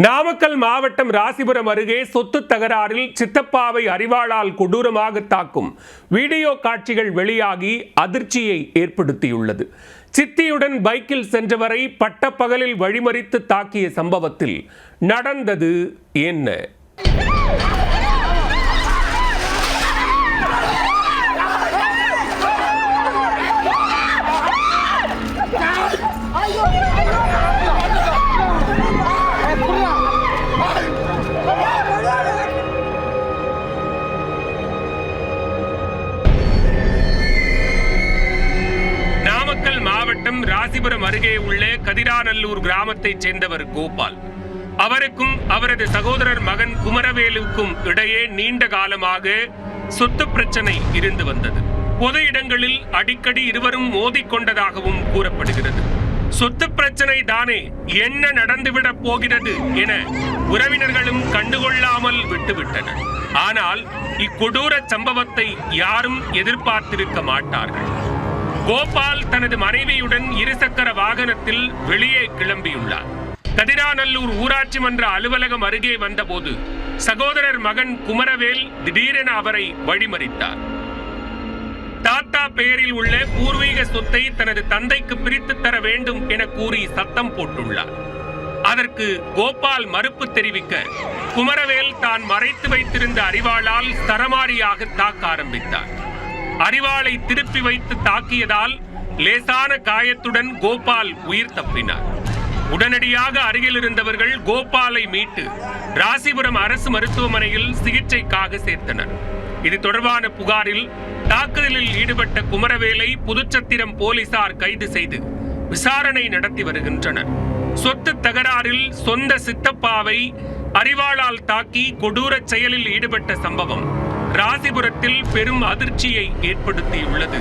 நாமக்கல் மாவட்டம் ராசிபுரம் அருகே சொத்து தகராறில் சித்தப்பாவை அரிவாளால் கொடூரமாக தாக்கும் வீடியோ காட்சிகள் வெளியாகி அதிர்ச்சியை ஏற்படுத்தியுள்ளது. சித்தியுடன் பைக்கில் சென்றவரை பட்டப்பகலில் வழிமறித்து தாக்கிய சம்பவத்தில் நடந்தது என்ன? நாமக்கல் மாவட்டம் ராசிபுரம் அருகே உள்ள கதிராநல்லூர் கிராமத்தைச் சேர்ந்தவர் கோபால். அவருக்கும் அவரது சகோதரர் மகன் குமரவேலுக்கும் இடையே நீண்ட காலமாக சொத்து பிரச்சனை இருந்து வந்தது. பொது இடங்களில் அடிக்கடி இருவரும் மோதிக்கொண்டதாகவும் கூறப்படுகிறது. சொத்து பிரச்சனை தானே, என்ன நடந்துவிடப் போகிறது என உறவினர்களும் கண்டுகொள்ளாமல் விட்டுவிட்டனர். ஆனால் இக்கொடூர சம்பவத்தை யாரும் எதிர்பார்த்திருக்க மாட்டார்கள். கோபால் தனது மனைவியுடன் இருசக்கர வாகனத்தில் வெளியே கிளம்பியுள்ளார். கதிராநல்லூர் ஊராட்சி மன்ற அலுவலகம் அருகே வந்தபோது சகோதரர் மகன் குமரவேல் திடீரென அவரை வழிமறித்தார். தாத்தா பெயரில் உள்ள பூர்வீக சொத்தை தனது தந்தைக்கு பிரித்து தர வேண்டும் என கூறி சத்தம் போட்டுள்ளார். அதற்கு கோபால் மறுப்பு தெரிவிக்க குமரவேல் தான் மறைத்து வைத்திருந்த அரிவாளால் சரமாரியாக தாக்க ஆரம்பித்தார். அரிவாளை திருப்பி வைத்து தாக்கியதால் லேசான காயத்துடன் கோபால் உயிர் தப்பினார். உடனடியாக அருகில் இருந்தவர்கள் கோபாலை மீட்டு ராசிபுரம் அரசு மருத்துவமனையில் சிகிச்சைக்காக சேர்த்தனர். இது தொடர்பான புகாரில் தாக்குதலில் ஈடுபட்ட குமரவேலை புதுச்சத்திரம் போலீசார் கைது செய்து விசாரணை நடத்தி வருகின்றனர். சொத்து தகராறில் சொந்த சித்தப்பாவை அரிவாளால் தாக்கி கொடூர செயலில் ஈடுபட்ட சம்பவம் ராசிபுரத்தில் பெரும் அதிர்ச்சியை ஏற்படுத்தியுள்ளது.